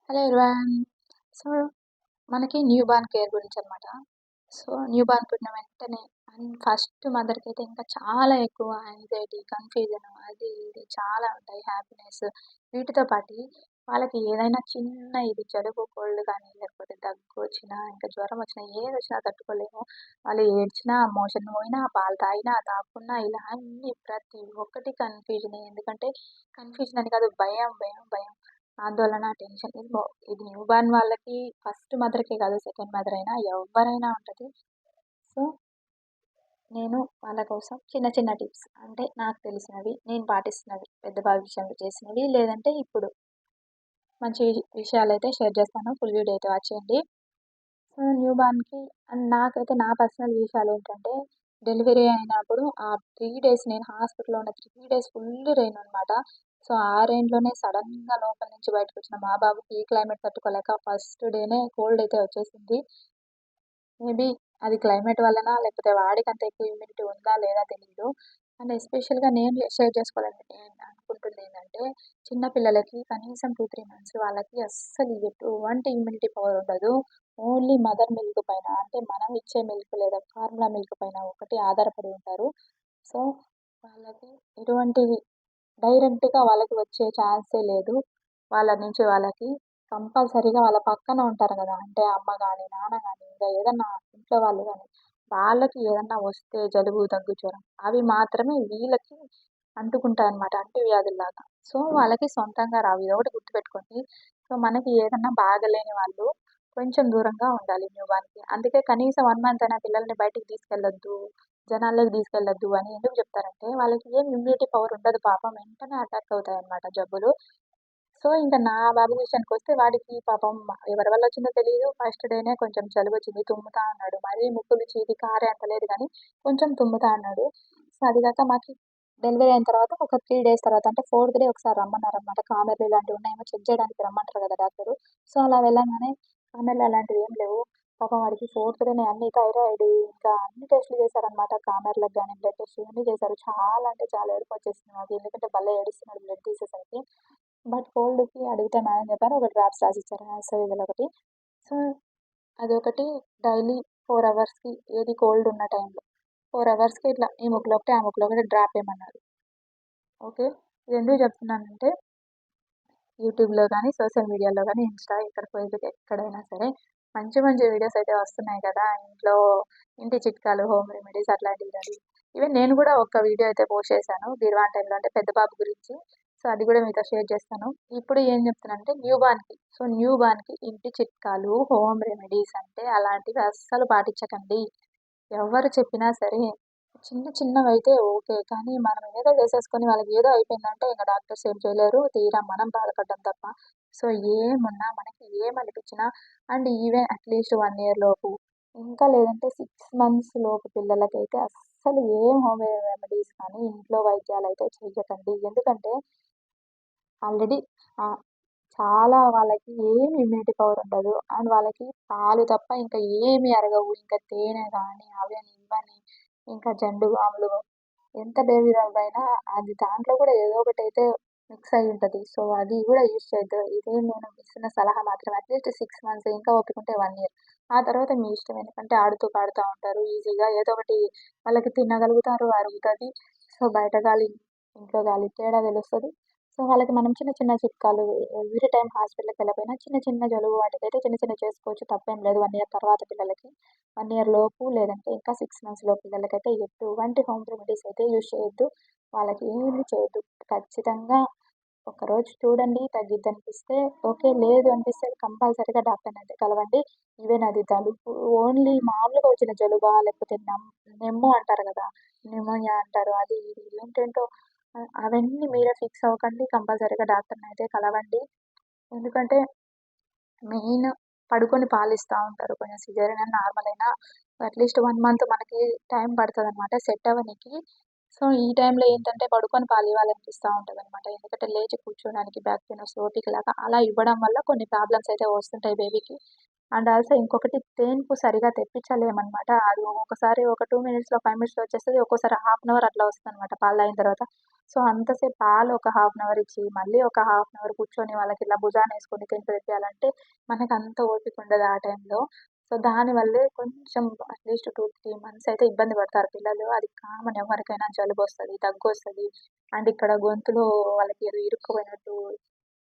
Hello everyone. So, మనకి newborn care గురించనమాట. So, newborn పుట్టిన వెంటనే ఫస్ట్ మదర్‌కైతే ఇంకా చాలా ఎక్కువ యాంగ్జైటీ, కన్‌ఫ్యూజన్ అది ఇది చాలా ఉంటాయి. హ్యాపీనెస్ వీటితో పాటి వాళ్ళకి ఏదైనా చిన్న ఇది జలుబు, కోల్డ్ కానీ, లేకపోతే దగ్గొచ్చినా, ఇంకా జ్వరం వచ్చినా, ఏదొచ్చినా తట్టుకోలేము. వాళ్ళు ఏడ్చినా, మోషన్ పోయినా, పాలు తాగినా, తాగకున్నా ఇలా అన్నీ ప్రతి ఒక్కటి కన్‌ఫ్యూజనే. ఎందుకంటే కన్‌ఫ్యూజన్ అని కాదు, భయం, భయం, భయం. ఆందోళన, టెన్షన్ ఇది న్యూ బార్న్ వాళ్ళకి ఫస్ట్ మదర్‌కే కాదు, సెకండ్ మదర్ అయినా ఎవ్వరైనా ఉంటది. సో, నేను వాళ్ళ కోసం చిన్న చిన్న టిప్స్ అంటే నాకు తెలిసినవి, నేను పాటిస్తున్నవి, పెద్దవాళ్ళ విషయంలో చేసినవి, లేదంటే ఇప్పుడు మంచి విషయాలైతే షేర్ చేస్తాను. ఫుల్ వీడియో అయితే వాచ్ చేయండి. సో, న్యూ బార్న్‌కి అండ్ నాకైతే నా పర్సనల్ విషయాలేంటంటే, డెలివరీ అయినప్పుడు ఆ 3 డేస్ నేను హాస్పిటల్‌లో ఉన్న 3 డేస్ ఫుల్ రెయిన్ అనమాట. సో, ఆ రెయిన్‌లోనే సడెన్‌గా లోపల నుంచి బయటకొచ్చిన మా బాబుకి ఈ క్లైమేట్ తట్టుకోలేక ఫస్ట్ డేనే కోల్డ్ అయితే వచ్చేసింది. మేబీ అది క్లైమేట్ వల్లనా? లేకపోతే వాడికి అంత ఎక్కువ ఇమ్యూనిటీ ఉందా? లేదా? తెలీదు. అండ్ ఎస్పెషల్‌గా నేను షేర్ చేసుకోవాలని అనుకుంటుంది ఏంటంటే, చిన్న పిల్లలకి కనీసం 2, 3 మంత్స్ వాళ్ళకి అస్సలు ఎటువంటి ఇమ్యూనిటీ పవర్ ఉండదు. ఓన్లీ మదర్ మిల్క్ పైన అంటే మనం ఇచ్చే మిల్క్ లేదా ఫార్ములా మిల్క్ పైన ఒకటి ఆధారపడి ఉంటారు. సో, వాళ్ళకి ఎటువంటివి డైరెక్ట్‌గా వాళ్ళకి వచ్చే ఛాన్సే లేదు. వాళ్ళ నుంచి వాళ్ళకి కంపల్సరీగా వాళ్ళ పక్కన ఉంటారు గదా! అంటే అమ్మ గాని, నాన్న గాని, ఇంకా ఏదన్నా ఇంట్లో వాళ్ళు గాని, వాళ్ళకి ఏదన్నా వస్తే జలుబు, దగ్గు, జ్వరం అవి మాత్రమే వీళ్ళకి అంటుకుంటాయన్నమాట. అంటువ్యాధుల్లాగా. సో, వాళ్ళకి సొంతంగా రావు. ఇదొకటి గుర్తుపెట్టుకోండి. సో, మనకి ఏదన్నా బాగలేని వాళ్ళు కొంచెం దూరంగా ఉండాలి న్యూబార్న్‌కి. అందుకే కనీసం 1 మంత్ అయినా పిల్లల్ని బయటికి తీసుకెళ్ళొద్దు, జనాల్లోకి తీసుకెళ్ళొద్దు అని ఎందుకు చెప్తారంటే, వాళ్ళకి ఏం ఇమ్యూనిటీ పవర్ ఉండదు పాపం. వెంటనే అటాక్ అవుతాయన్నమాట జబ్బులు. సో, ఇంక నా బాబు విషయానికొస్తే వాడికి పాపం ఎవరి వల్ల వచ్చిందో తెలీదు. ఫస్ట్ డేనే కొంచెం జలుబొచ్చింది. తుమ్ముతా అన్నాడు. మరీ ముక్కులు చీది కారే అంత లేదు గానీ, కొంచెం తుమ్ముతా అన్నాడు. సో, అది గాక మాకి డెలివరీ అయిన తర్వాత ఒక 3 డేస్ తర్వాత అంటే ఫోర్త్ డే ఒకసారి రమ్మన్నారనమాట. కామెర్లు ఇలాంటివి ఉన్నాయేమో చెక్ జేయడానికి రమ్మంటారు గదా డాక్టరు. సో, అలా వెళ్ళంగానే కామెర్లు అలాంటివి ఏం లేవు. పాపం వాడికి ఫోర్త్ డేనే అన్ని థైరాయిడ్ ఇంకా అన్ని టెస్టులు చేశారనమాట. కామెర్లకు గాని, బ్లడ్ టెస్ట్ ఇవన్నీ చేశారు. చాలా అంటే చాలా ఏడుపొచ్చేసింది నాకు. ఎందుకంటే భలే ఏడుస్తున్నాడు బ్లడ్ తీసేసరికి. బట్ కోల్డ్‌కి అడిగితే మేడం చెప్పారు. ఒక డ్రాప్స్ రాసిచ్చారు. యాస్టోవిల్ ఒకటి. సో, అదొకటి డైలీ 4 అవర్స్‌కి ఏది కోల్డ్ ఉన్న టైంలో 4 అవర్స్‌కి ఇట్లా ఈ ముక్కులో ఒకటి, ఆ ముక్కులో ఒకటి డ్రాప్ ఏయమన్నారు. ఓకే. ఇదెందుకు చెప్తున్నానంటే యూట్యూబ్‌లో గానీ, సోషల్ మీడియాలో గానీ, ఇన్‌స్టా ఎక్కడైనా సరే మంచి మంచి వీడియోస్ అయితే వస్తున్నాయి కదా! ఇంటి చిట్కాలు, హోమ్ రెమెడీస్ అట్లాంటివి గానీ, ఈవెన్ నేను గూడా ఒక వీడియో అయితే పోస్ట్ చేశాను. బీరువాన్ టైంలో అంటే పెద్ద బాబు గురించి. సో, అది గూడా మీతో షేర్ చేస్తాను. ఇప్పుడు ఏం చెప్తున్నానంటే న్యూ బార్న్‌కి. సో, న్యూ బార్న్‌కి ఇంటి చిట్కాలు, హోమ్ రెమెడీస్ అంటే అలాంటివి అస్సలు పాటించకండి. ఎవరు చెప్పినా సరే చిన్న చిన్నవైతే ఓకే. కానీ మనం ఏదో చేసేసుకొని వాళ్ళకి ఏదో అయిపోయిందంటే ఇంక డాక్టర్స్ ఏం చేయలేరు. తీరా మనం బాధపడడం తప్ప. సో, ఏమున్నా మనకి ఏమనిపించినా అండ్ ఈవెన్ అట్‌లీస్ట్ 1 ఇయర్ లోపు ఇంకా లేదంటే 6 మంత్స్ లోపు పిల్లలకైతే అస్సలు ఏం హోమ్ రెమెడీస్ కానీ ఇంట్లో వైద్యాలైతే చెయ్యకండి. ఎందుకంటే ఆల్రెడీ ఆహ్, చాలా వాళ్ళకి ఏమి ఇమ్యూనిటీ పవర్ ఉండదు. అండ్ వాళ్ళకి పాలు తప్ప ఇంకా ఏమి అరగవు. ఇంకా తేనె గాని అవని ఇవని ఇంకా జండు బాములు ఎంత బేబీ రబ్ అయినా అది దాంట్లో కూడా ఏదో ఒకటైతే మిక్స్ అయ్యి ఉంటది. సో, అది కూడా యూజ్ చేయొద్దు. ఇదే నేను ఇస్తున్న సలహా మాత్రమే. అట్‌లీస్ట్ 6 మంత్స్ ఇంకా ఓపికుంటే 1 ఇయర్. ఆ తర్వాత మీ ఇష్టం. ఎందుకంటే ఆడుతూ పాడుతా ఉంటారు. ఈజీగా ఏదో ఒకటి వాళ్ళకి తినగలుగుతారు, అరుగుతది. సో, బయట గాలి, ఇంట్లో గాలి తేడా తెలుస్తది. సో, వాళ్ళకి మనం చిన్న చిన్న చిట్కాలు ఎవ్రీ టైమ్ హాస్పిటల్‌కెళ్ళకపోయినా చిన్న చిన్న జలుబు వాటికైతే చిన్న చిన్నవి చేసుకోవచ్చు. తప్పేం లేదు. 1 ఇయర్ తర్వాత పిల్లలకి. 1 ఇయర్ లోపు లేదంటే ఇంకా 6 మంత్స్ లోపు పిల్లలకైతే ఎటువంటి హోమ్ రెమెడీస్ అయితే యూజ్ చేయొద్దు. వాళ్ళకి ఏమి చేయొద్దు. ఖచ్చితంగా ఒకరోజు చూడండి తగ్గిద్దనిపిస్తే ఓకే. లేదు అనిపిస్తే కంపల్సరీగా డాక్టర్‌నైతే కలవండి. ఈవెన్ అది జలుబు ఓన్లీ మామూలుగా వచ్చిన జలుబా లేకపోతే నెమ్ము అంటారు గదా! న్యూమోనియా అంటారు. అది ఇది ఏంటేంటో అవన్నీ మీరే ఫిక్స్ అవ్వకండి. కంపల్సరీగా డాక్టర్‌నైతే కలవండి. ఎందుకంటే మెయిన్ పడుకొని పాలిస్తా ఉంటారు. కొంచెం సిజేరియన్ అయినా, నార్మల్ అయినా అట్‌లీస్ట్ 1 మంత్ మనకి టైం పడతదనమాట సెట్ అవ్వనీకి. సో, ఈ టైంలో ఏంటంటే పడుకొని పాలివ్వాలనిపిస్తా ఉంటదనమాట. ఎందుకంటే లేచి కూర్చోడానికి బ్యాక్ పెయిన్ వస్తే ఓపికలాగా అలా ఇవ్వడం వల్ల కొన్ని ప్రాబ్లమ్స్ అయితే వస్తుంటాయి బేబీకి. అండ్ ఆల్సో ఇంకొకటి తేన్పు సరిగా తెప్పించలేమనమాట. అది ఒక్కొక్కసారి ఒక 2 మినిట్స్‌లో, 5 మినిట్స్‌లో వచ్చేస్తది. ఒక్కోసారి హాఫ్ అన్ అవర్ అట్లా వస్తదనమాట పాలు తాగిన తర్వాత. సో, అంతసేపు పాలు ఒక హాఫ్ అన్ అవర్ ఇచ్చి, మళ్ళీ ఒక హాఫ్ అన్ అవర్ కూర్చొని వాళ్ళకి ఇట్లా భుజానేసుకొని తేన్పు తెప్పియాలంటే మనకంత ఓపిక ఉండదు ఆ టైంలో. సో, దానివల్లే కొంచెం అట్‌లీస్ట్ 2, 3 మంత్స్ అయితే ఇబ్బంది పడతారు పిల్లలు. అది కామన్ ఎవరికైనా జలుబొస్తది, దగ్గొస్తది. అండ్ ఇక్కడ గొంతులో వాళ్ళకి ఏదో ఇరుక్కుపోయినట్టు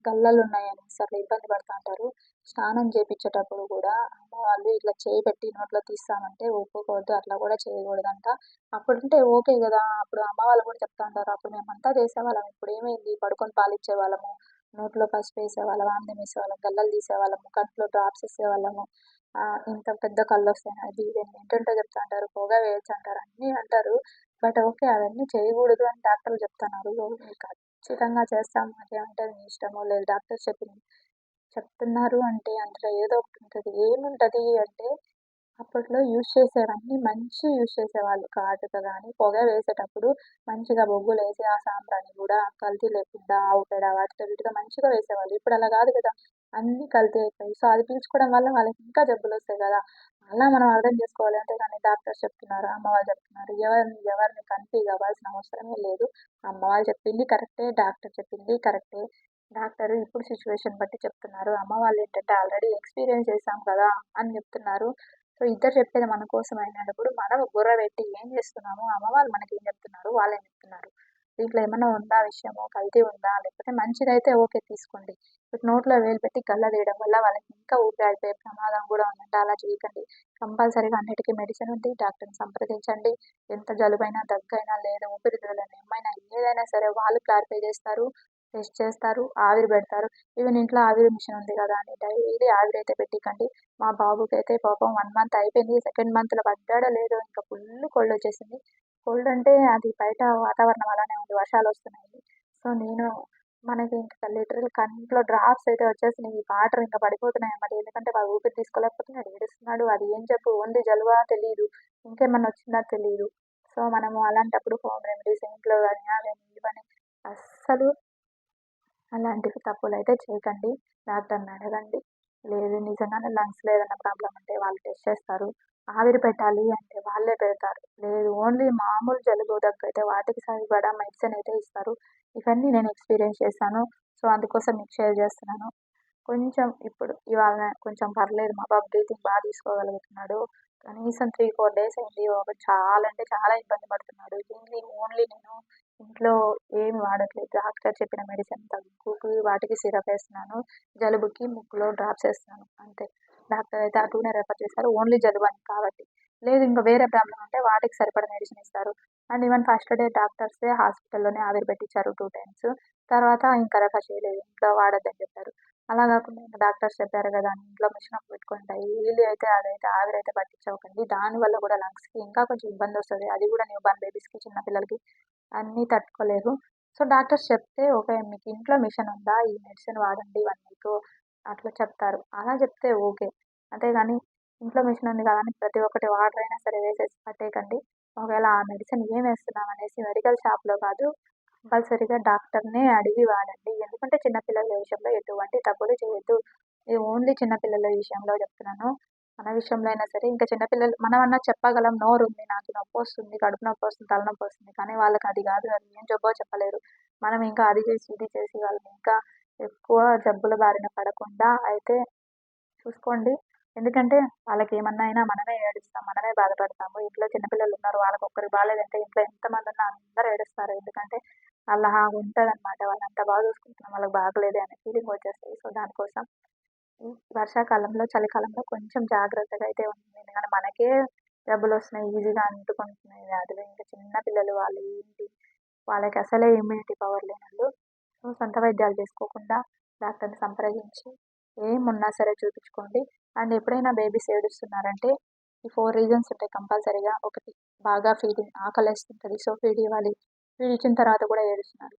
గల్లలున్నాయనేసి అట్లా ఇబ్బంది పడతా ఉంటారు. స్నానం చేపిచ్చేటప్పుడు గూడా అమ్మ వాళ్ళు ఇట్లా చేయి పెట్టి నోట్లో తీస్తామంటే ఒప్పుకోవద్దు. అట్లా గూడా చేయకూడదంట. అప్పుడంటే ఓకే గదా! అప్పుడు అమ్మ వాళ్ళు గూడా చెప్తా ఉంటారు. అప్పుడు మేమంతా చేసేవాళ్ళం. ఇప్పుడేమైంది పడుకొని పాలిచ్చేవాళ్ళము. నోట్లో పసుపేసేవాళ్ళం, ఆమ్లెం ఏసేవాళ్ళం, గల్లలు తీసేవాళ్ళము, కంట్లో డ్రాప్స్ ఏసేవాళ్ళము. ఇంత పెద్ద కళ్ళొస్తాయి అది ఇది అని ఏంటేంటో చెప్తా ఉంటారు. పొగ వేయొచ్చంటారు. అన్నీ అంటారు. But okay. అవన్నీ చేయకూడదు అని డాక్టర్లు చెప్తున్నారు. ఖచ్చితంగా చేస్తాం. మాకేమంటే అది మీ ఇష్టమో లేదు డాక్టర్ చెప్తున్నారు అంటే అందులో ఏదో ఒకటి ఉంటది. ఏముంటది అంటే అప్పట్లో యూజ్ చేసేవన్నీ మంచివి యూజ్ చేసేవాళ్ళు. కాటుక గాని, పొగ వేసేటప్పుడు మంచిగా బొగ్గులేసి ఆ సాంబ్రాణి గూడా కల్తీ లేకుండా ఆవు పేడ వాటితో వీటితో మంచిగా వేసేవాళ్ళు. ఇప్పుడు అలా గాదు గదా! అన్నీ కల్తీ అయిపోయి. సో, అది పీల్చుకోవడం వల్ల వాళ్ళకి ఇంకా జబ్బులొస్తాయి గదా! అలా మనం అర్థం చేసుకోవాలి. అంతేగాని డాక్టర్స్ చెప్తున్నారు, అమ్మ వాళ్ళు చెప్తున్నారు. ఎవరిని కన్‌ఫ్యూజ్ అవ్వాల్సిన అవసరమే లేదు. అమ్మ వాళ్ళు చెప్పింది కరెక్టే. డాక్టర్ చెప్పింది కరెక్టే. డాక్టర్ ఇప్పుడు సిట్యుయేషన్ బట్టి చెప్తున్నారు. అమ్మ వాళ్ళేంటంటే ఆల్రెడీ ఎక్స్‌పీరియన్స్ చేశాం కదా! అని చెప్తున్నారు. సో, ఇద్దరు చెప్పేది మన కోసం అయినప్పుడు మనం బుర్ర పెట్టి ఏం చేస్తున్నాము, అమ్మ వాళ్ళు మనకేం చెప్తున్నారు, వాళ్ళేం చెప్తున్నారు. దీంట్లో ఏమన్నా ఉందా విషయము, కల్తీ ఉందా? లేకపోతే మంచిదైతే ఓకే తీసుకోండి. ఇప్పుడు నోట్లో వేలు పెట్టి గల్ల తీయడం వల్ల వాళ్ళకి ఇంకా ఊపిరి ఆగిపోయే ప్రమాదం కూడా ఉందంట. అలా చేయకండి. కంపల్సరీగా అన్నిటికి మెడిసిన్ ఉంది. డాక్టర్‌ని సంప్రదించండి. ఎంత జలుబైనా, దగ్గైనా లేదా ఊపిరితిత్తుల నొప్పైనా ఏదైనా సరే వాళ్ళు క్లారిఫై చేస్తారు. టెస్ట్ చేస్తారు, ఆవిరి పెడతారు. ఈవెన్ ఇంట్లో ఆవిరి మిషన్ ఉంది కదా అని డైలీ ఆవిరైతే పెట్టికండి. మా బాబుకైతే పాపం 1 మంత్ అయిపోయింది. సెకండ్ మంత్‌లో పడ్డాడో లేదో ఇంకా ఫుల్ కోల్డొచ్చేసింది. కోల్డ్ అంటే అది బయట వాతావరణం అలానే ఉంది. వర్షాలొస్తున్నాయి. సో, మనకి ఇంకా లిటరల్ కంట్లో డ్రాప్స్ అయితే వచ్చేసినాయి. వాటర్ ఇంకా పడిపోతున్నాయన్నమాట. ఎందుకంటే వాడు ఊపిరి తీసుకోలేకపోతున్నాడు, ఏడుస్తున్నాడు. అది ఏం జబ్బు ఓన్లీ జలుబా తెలీదు. ఇంకేమన్నా వచ్చిందా తెలీదు. సో, మనము అలాంటప్పుడు హోమ్ రెమెడీస్ ఇంట్లో గాని అవని ఇవని అస్సలు అలాంటివి తప్పులైతే చేయకండి. డాక్టర్‌ని అడగండి. లేదు నిజంగానే లంగ్స్‌లో ఏదైనా ప్రాబ్లమ్ ఉంటే వాళ్ళు టెస్ట్ చేస్తారు. ఆవిరి పెట్టాలి అంటే వాళ్ళే పెడతారు. లేదు ఓన్లీ మామూలు జలుబు, దగ్గైతే వాటికి సరిపడా మెడిసిన్ అయితే ఇస్తారు. ఇవన్నీ నేను ఎక్స్‌పీరియన్స్ చేశాను. సో, అందుకోసం మీకు షేర్ చేస్తున్నాను. కొంచెం ఇప్పుడు ఇవాళ కొంచెం పర్లేదు మా బాబు బ్రీతింగ్ తీసుకోగలుగుతున్నాడు. కనీసం 3, 4 డేస్ అయింది. చాలా అంటే చాలా ఇబ్బంది పడుతున్నాడు. దీన్ని ఓన్లీ నేను ఇంట్లో ఏమి వాడట్లేదు. డాక్టర్ చెప్పిన మెడిసిన్ దగ్గుకి వాటికి సిరప్ ఏస్తున్నాను. జలుబుకి ముక్కులో డ్రాప్స్ ఏస్తున్నాను అంతే. డాక్టర్ అయితే ఆ 2నే రెఫర్ చేశారు. ఓన్లీ జలుబని కాబట్టి. లేదు ఇంక వేరే ప్రాబ్లమ్ ఉంటే వాటికి సరిపడా మెడిసిన్ ఇస్తారు. అండ్ ఈవెన్ ఫస్ట్ డే డాక్టర్సే హాస్పిటల్‌లోనే ఆవిరి పెట్టించారు 2 టైమ్స్. తర్వాత ఇంకా రెఫర్ చేయలేదు. ఇంట్లో వాడొద్దని చెప్పారు. అలా గాకుండా ఇంక డాక్టర్స్ చెప్పారు గదా అని ఇంట్లో మిషన్ ఒకటి పెట్టుకొని డైలీ అయితే అదైతే ఆవిరైతే పట్టించకండి. దానివల్ల గూడా లంగ్స్‌కి ఇంకా కొంచెం ఇబ్బందొస్తది. అది గూడా న్యూ బార్న్ బేబీస్‌కి, చిన్న పిల్లలకి అన్నీ తట్టుకోలేరు. సో, డాక్టర్స్ చెప్తే ఓకే. మీకు ఇంట్లో మిషన్ ఉందా? ఈ మెడిసిన్ వాడండి 1 వీకు అట్లా చెప్తారు. అలా చెప్తే ఓకే. అంతేగాని ఇంట్లో మిషన్ ఉంది కదా అని ప్రతి ఒక్కటి వాటర్ అయినా సరే వేసేసి పట్టేయకండి. ఒకవేళ ఆ మెడిసిన్ ఏం వేస్తున్నాం అనేసి మెడికల్ షాప్‌లో కాదు కంపల్సరీగా డాక్టర్‌నే అడిగి వాడండి. ఎందుకంటే చిన్న పిల్లల విషయంలో ఎటువంటి తప్పులు చేయొద్దు. ఇది ఓన్లీ చిన్న పిల్లల విషయంలో చెప్తున్నాను. మన విషయంలో అయినా సరే ఇంకా చిన్న పిల్లలు మనమన్నా చెప్పగలం నోరుంది, నాకు నొప్పొస్తుంది, కడుపు నొప్పొస్తుంది, తలనొప్పొస్తుంది. కానీ వాళ్ళకి అది గాదు. అది ఏం జబ్బో చెప్పలేరు. మనం ఇంకా అది చేసి, ఇది చేసి వాళ్ళని ఇంకా ఎక్కువ జబ్బుల బారిన పడకుండా అయితే చూసుకోండి. ఎందుకంటే వాళ్ళకేమన్నా అయినా మనమే ఏడుస్తాం. మనమే బాధపడతాము. ఇంట్లో చిన్న పిల్లలున్నారు. వాళ్ళకొక్కరికి బాలేదంటే ఇంట్లో ఎంతమందున్నా అందరూ ఏడుస్తారు. ఎందుకంటే అలాగుంటదనమాట. వాళ్ళంత బాగా చూసుకుంటున్నాం. వాళ్ళకి బాగలేదే అనే ఫీలింగొచ్చేస్తది. సో, దానికోసం ఈ వర్షాకాలంలో, చలికాలంలో కొంచెం జాగ్రత్తగా అయితే ఉండండి. ఎందుకంటే మనకే జబ్బులొస్తున్నాయి. ఈజీగా అంటుకుంటున్నాయి వ్యాధులు. ఇంకా చిన్న పిల్లలు వాళ్ళు ఏంటి, వాళ్ళకి అసలే ఇమ్యూనిటీ పవర్ లేనోళ్ళు. సో, సొంత వైద్యాలు చేసుకోకుండా డాక్టర్‌ని సంప్రదించి ఏమున్నా సరే చూపించుకోండి. అండ్ ఎప్పుడైనా బేబీస్ ఏడుస్తున్నారంటే ఈ 4 రీజన్స్ ఉంటాయి కంపల్సరీగా. ఒకటి బాగా ఫీడింగ్ ఆకలేస్తుంటది. సో, ఫీడ్ ఇవ్వాలి. ఫీడ్ ఇచ్చిన తర్వాత కూడా ఏడుస్తున్నారు.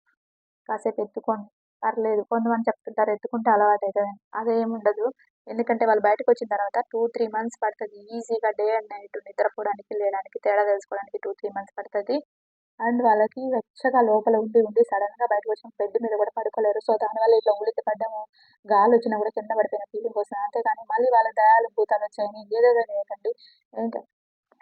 కాసేపు ఎత్తుకోండి. పర్లేదు. కొంతమంది చెప్తుంటారు ఎత్తుకుంటే అలవాటయితదని. అదేముండదు. ఎందుకంటే వాళ్ళు బయటకొచ్చిన తర్వాత 2, 3 మంత్స్ పడతది. ఈజీగా డే అండ్ నైట్ నిద్రపోవడానికి, లేయడానికి తేడా తెలుసుకోవడానికి 2, 3 మంత్స్ పడతది. అండ్ వాళ్ళకి వెచ్చగా లోపల ఉండి ఉండి సడన్గా బయటకు వచ్చిన బెడ్ మీద కూడా పడుకోలేరు. సో దానివల్ల ఇట్లా ఉలికి పడ్డము, గాలి వచ్చినా కూడా కింద పడిపోయిన ఫీలింగ్ వస్తుంది. అంతేగాని మళ్ళీ వాళ్ళ దయాలు భూతాలు వచ్చాయని ఏదేదో చేయకండి. ఏంటి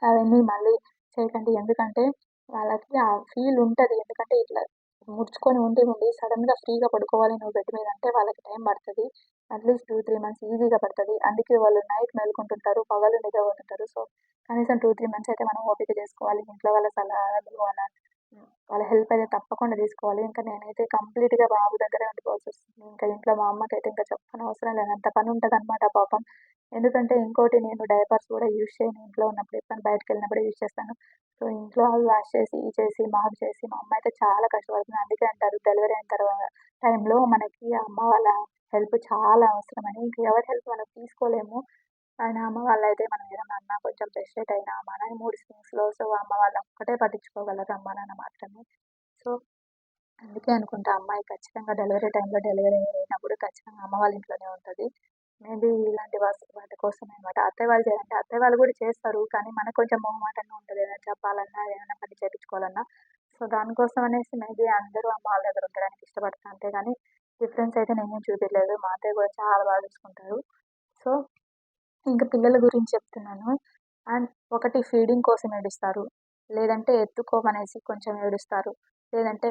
అవన్నీ మళ్ళీ చేయకండి. ఎందుకంటే వాళ్ళకి ఆ ఫీల్ ఉంటుంది. ఎందుకంటే ఇట్లా ముడుచుకొని ఉండి ఉండి సడన్గా ఫ్రీగా పడుకోవాలి నువ్వు బెడ్ మీద అంటే వాళ్ళకి టైం పడుతుంది. అట్లీస్ట్ 2-3 మంత్స్ ఈజీగా పడుతుంది. అందుకే వాళ్ళు నైట్ మేలుకుంటుంటారు, పగలు నిద్రపోతుంటారు. సో కనీసం 2-3 మంత్స్ అయితే మనం ఓపిక చేసుకోవాలి. ఇంట్లో వాళ్ళ సలహాలు వాళ్ళ హెల్ప్ అయితే తప్పకుండా తీసుకోవాలి. ఇంకా నేనైతే కంప్లీట్గా బాబు దగ్గరే ఉండిపోవాల్సి వస్తుంది. ఇంకా ఇంట్లో మా అమ్మకైతే ఇంకా చెప్పనవసరం లేదు. అంత పని ఉంటుంది అనమాట పాపం. ఎందుకంటే ఇంకోటి నేను డైపర్స్ కూడా యూజ్ చేయను ఇంట్లో ఉన్నప్పుడు. ఎప్పుడైనా బయటకు వెళ్ళినప్పుడే యూజ్ చేస్తాను. సో ఇంట్లో అవి వాష్ చేసి చేసి మాప్ చేసి మా అమ్మ అయితే చాలా కష్టపడుతుంది. అందుకే అంటారు డెలివరీ అయిన తర్వాత టైంలో మనకి అమ్మ వాళ్ళ హెల్ప్ చాలా అవసరమని. ఇంక ఎవరి హెల్ప్ మనం తీసుకోలేము. అండ్ అమ్మ వాళ్ళైతే మనం ఏదైనా అన్నా కొంచెం ఫ్రస్ట్రేట్ అయినా మన మూడ్ స్వింగ్స్లో సో అమ్మ వాళ్ళు ఒక్కటే పట్టించుకోగలరు అమ్మ నాన్న మాత్రమే. సో అందుకే అనుకుంటా అమ్మాయి ఖచ్చితంగా డెలివరీ టైంలో డెలివరీ అయినప్పుడు ఖచ్చితంగా అమ్మ వాళ్ళ ఇంట్లోనే ఉంటుంది. మేబీ ఇలాంటి వాటి కోసం అనమాట. అత్తయ్య వాళ్ళు చేయాలంటే అత్తయ్య వాళ్ళు కూడా చేస్తారు. కానీ మనకు కొంచెం మొహమాటంగా ఉంటుంది ఏదైనా చెప్పాలన్నా ఏదైనా పని చేయించుకోవాలన్నా. సో దానికోసం అనేసి మేబీ అందరూ అమ్మ వాళ్ళ దగ్గర ఉండడానికి ఇష్టపడతారు. అంతేగాని డిఫరెన్స్ అయితే నేనేం చూపించలేదు. మా అత్తయ్య కూడా చాలా బాగా చూసుకుంటారు. సో ఇంకా పిల్లల గురించి చెప్తున్నాను. అండ్ ఒకటి ఫీడింగ్ కోసం ఏడుస్తారు. లేదంటే ఎత్తుకోమనేసి కొంచెం ఏడుస్తారు. లేదంటే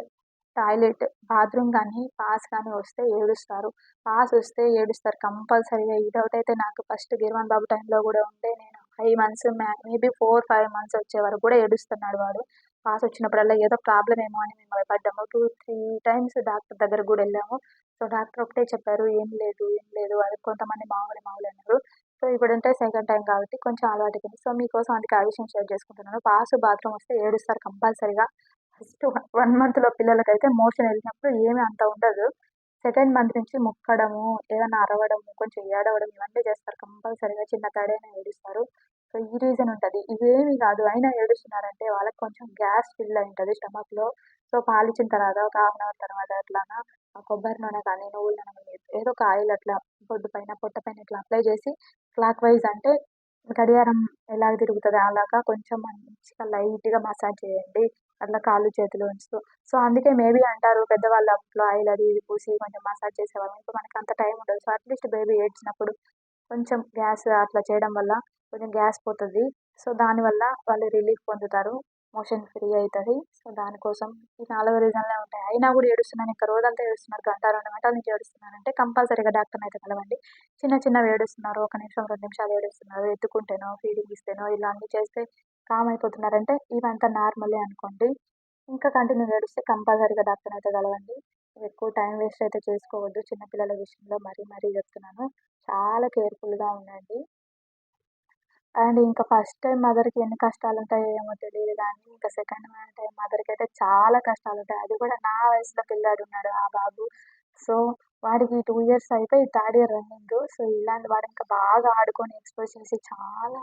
టాయిలెట్, బాత్రూమ్ కానీ, పాస్ కానీ వస్తే ఏడుస్తారు. పాస్ వస్తే ఏడుస్తారు కంపల్సరీగా. ఈ డౌట్ అయితే నాకు ఫస్ట్ గిర్వాన్ బాబు టైంలో కూడా ఉండే. నేను 5 మంత్స్ మేబీ 4-5 మంత్స్ వచ్చే వరకు కూడా ఏడుస్తున్నాడు వాడు. పాస్ వచ్చినప్పుడల్లా ఏదో ప్రాబ్లమ్ ఏమో అని మేము భయపడ్డాము. 2-3 టైమ్స్ డాక్టర్ దగ్గరకు కూడా వెళ్ళాము. సో డాక్టర్ ఒకటే చెప్పారు ఏం లేదు, ఏం లేదు. అది కొంతమంది మామూలే మామూలే అన్నారు. సో ఇప్పుడంటే సెకండ్ టైం కాబట్టి కొంచెం అలవాటైపోయింది. సో మీకోసం అందుకే ఆ విషయం షేర్ చేసుకుంటున్నాను. పాస్, బాత్రూమ్ వస్తే ఏడుస్తారు కంపల్సరీగా. ఫస్ట్ 1 మంత్‌లో పిల్లలకైతే మోషన్ వెళ్ళినప్పుడు ఏమి అంత ఉండదు. సెకండ్ మంత్ నుంచి ముక్కడము, ఏదన్నా అరవడము, కొంచెం ఏడవడం ఇవన్నీ చేస్తారు కంపల్సరీగా. చిన్న తడైనా ఏడుస్తారు. సో ఈ రీజన్ ఉంటది. ఇవేమి కాదు అయినా ఏడుస్తున్నారంటే వాళ్ళకి కొంచెం గ్యాస్ ఫిల్ అయి ఉంటది స్టమక్‌లో. సో పాలిచ్చిన తర్వాత ఒక హాఫ్ అన్ అవర్ తర్వాత అట్లాగా కొబ్బరి నూనె కానీ, నువ్వుల నూనె కానీ ఏదో ఒక ఆయిల్ అట్లా బొడ్డు పైన, పొట్ట పైన ఇట్లా అప్లై చేసి క్లాక్ వైజ్ అంటే గడియారం ఎలాగ తిరుగుతదో అలాగా కొంచెం మంచిగా లైట్‌గా మసాజ్ చేయండి. అట్లా కాళ్ళు చేతులు ఉంచుతూ. సో అందుకే మేబీ అంటారు పెద్దవాళ్ళు అప్పట్లో ఆయిల్ అది ఇది పూసి కొంచెం మసాజ్ చేసేవాళ్ళని. ఇప్పుడు మనకి అంత టైం ఉండదు. సో అట్లీస్ట్ బేబీ ఏడ్చినప్పుడు కొంచెం గ్యాస్ అట్లా చేయడం వల్ల కొంచెం గ్యాస్ పోతది. సో దానివల్ల వాళ్ళు రిలీఫ్ పొందుతారు. మోషన్ ఫ్రీ అయితది. సో దానికోసం ఈ 4 రీజన్‌లే ఉంటాయి. అయినా కూడా ఏడుస్తున్నాను ఇంక రోజంతా ఏడుస్తున్నారు. గంట, 2 గంటల నుంచి ఏడుస్తున్నారంటే కంపల్సరీగా డాక్టర్‌ని అయితే కలవండి. చిన్న చిన్నవి ఏడుస్తున్నారు. ఒక నిమిషం, 2 నిమిషాలు ఏడుస్తున్నారు. ఎత్తుకుంటేనో, ఫీడింగ్ ఇస్తేనో ఇలా అన్నీ చేస్తే కామ్ అయిపోతున్నారంటే ఇవంతా నార్మలే అనుకోండి. ఇంకా కంటిన్యూగా ఏడిస్తే కంపల్సరీగా డాక్టర్‌ని అయితే కలవండి. ఎక్కువ టైం వేస్ట్ అయితే చేసుకోవద్దు. చిన్న పిల్లల విషయంలో మరీ మరీ చెప్తున్నాను. చాలా కేర్‌ఫుల్‌గా ఉండండి. అండ్ ఇంకా ఫస్ట్ టైమ్ మదర్‌కి ఎన్ని కష్టాలుంటాయో ఏమో తెలీదు గానీ, ఇంకా సెకండ్ టైమ్ మదర్‌కయితే చాలా కష్టాలుంటాయి. అది కూడా నా వయసులో పిల్లాడున్నాడు ఆ బాబు. సో, వాడికి 2 ఇయర్స్ అయిపోయి థర్డ్ ఇయర్ రన్నింగు. సో, ఇలాంటి వాడు ఇంకా బాగా ఆడుకొని ఎక్స్‌ప్లోర్ చేసి చాలా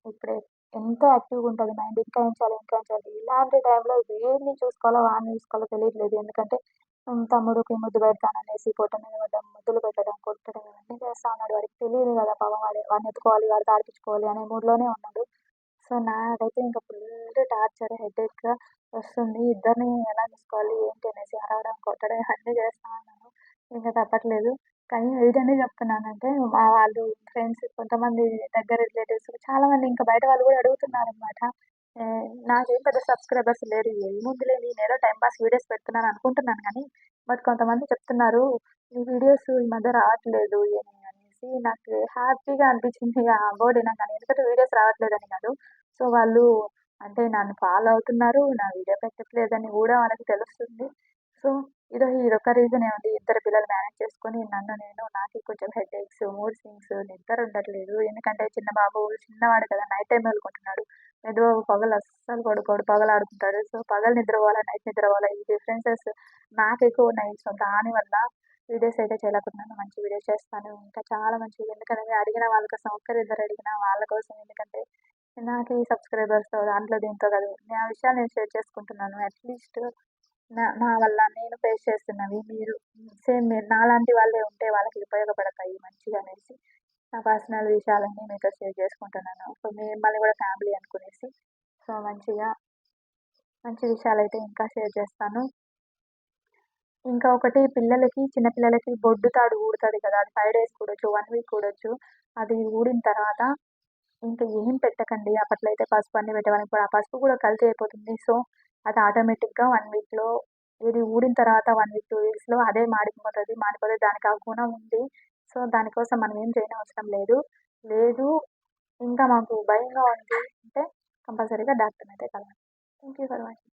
ఇప్పుడే ఎంతో యాక్టివ్‌గా ఉంటది మైండ్. ఇంకా ఏం చేయాలి, ఇంకా ఏం చేయాలి. ఇలాంటి టైంలో దేన్ని చూసుకోవాలో, వాడిని చూసుకోవాలో తెలియట్లేదు. ఎందుకంటే తమ్ముడికి ముద్దు పెడతాననేసి పొట్ట మీద పడ్డం, ముద్దులు పెట్టడం, కొట్టడం ఇవన్నీ చేస్తా ఉన్నాడు. వాడికి తెలీదు కదా పాపం వాడిని ఎత్తుకోవాలి, వాడితో ఆడిపించుకోవాలి అనే మూడ్‌లోనే ఉన్నాడు. సో, నాకైతే ఇంక ఫుల్ టార్చర్, హెడేక్ వస్తుంది. ఇద్దరిని ఎలా చూసుకోవాలి, ఏంటి అనేసి అరవడం, కొట్టడం ఇవన్నీ చేస్తా ఉన్నాను. ఇంక తప్పట్లేదు. కానీ ఇదెందుకు చెప్తున్నానంటే మా వాళ్ళు ఫ్రెండ్స్ కొంతమంది దగ్గర రిలేటివ్స్ చాలామంది ఇంకా బయట వాళ్ళు కూడా అడుగుతున్నారనమాట. నాకేం పెద్ద సబ్స్క్రైబర్స్ లేరు. ఏముందిలే నేనేదో టైమ్ పాస్ వీడియోస్ పెడుతున్నాను అనుకుంటున్నాను గానీ, బట్ కొంతమంది చెప్తున్నారు, "నీ వీడియోస్ ఈ మధ్య రావట్లేదు" అనేసి నాకు హ్యాపీగా అనిపించింది. అబౌట్ నాకు ఎందుకంటే వీడియోస్ రావట్లేదని కాదు. సో, వాళ్ళు అంటే నన్ను ఫాలో అవుతున్నారు. నా వీడియో పెట్టట్లేదని గూడా వాళ్ళకి తెలుస్తుంది. సో, ఇదొక రీజనే ఉంది. ఇద్దరు పిల్లలు మేనేజ్ చేసుకొని నాకి కొంచెం హెడేక్స్, మూడ్ స్వింగ్స్, నిద్ర ఉండట్లేదు. ఎందుకంటే చిన్న బాబు చిన్నవాడు కదా! Night time మేలుకుంటున్నాడు. పెద్దబాబు పగలు అస్సలు పడుకోడు. పగలు ఆడుకుంటాడు. సో, పగలు నిద్రపోవాలా, నైట్ నిద్రపోవాలా ఈ డిఫరెన్సెస్ నాకెక్కువున్నాయి. సో, దానివల్ల వీడియోస్ అయితే చేయలేకపోతున్నాను. మంచి వీడియోస్ చేస్తాను. ఇంకా చాలా మంచివి ఎందుకంటే అడిగిన వాళ్ళ కోసం ఒక్కరిద్దరు అడిగినా వాళ్ళ కోసం ఎందుకంటే నాకీ సబ్స్క్రైబర్స్‌తో దాంట్లో దీంతో కాదు. నా విషయాలు నేను షేర్ చేసుకుంటున్నాను. అట్‌లీస్ట్ నా నా వల్ల నేను ఫేస్ చేస్తున్నవి మీరు నాలాంటి వాళ్ళే ఉంటే వాళ్ళకి ఉపయోగపడతాయి మంచిగా అనేసి నా పర్సనల్ విషయాలన్నీ మీతో షేర్ చేసుకుంటున్నాను. సో, మిమ్మల్ని కూడా ఫ్యామిలీ అనుకునేసి. సో, మంచిగా మంచి విషయాలైతే ఇంకా షేర్ చేస్తాను. ఇంకా ఒకటి పిల్లలకి చిన్న పిల్లలకి బొడ్డు తాడు ఊడుతది కదా! అది 5 డేస్ కూడొచ్చు, 1 వీక్ కూడొచ్చు. అది ఊడిన తర్వాత ఇంక ఏం పెట్టకండి. అప్పట్లో అయితే పసుపు అన్నీ పెట్టేవాళ్ళం. ఇప్పుడు ఆ పసుపు కూడా కల్తీ అయిపోతుంది. సో, అది ఆటోమేటిక్‌గా 1 వీక్‌లో ఇది ఊడిన తర్వాత 1 వీక్, 2 వీక్స్‌లో అదే మాడిపోతే దానికి ఆ గుణం ఉంది. సో, దానికోసం మనం ఏం చేయనవసరం లేదు. లేదు ఇంకా మాకు భయంగా ఉంది అంటే కంపల్సరీగా డాక్టర్‌నైతే కలవండి. Thank you for watching.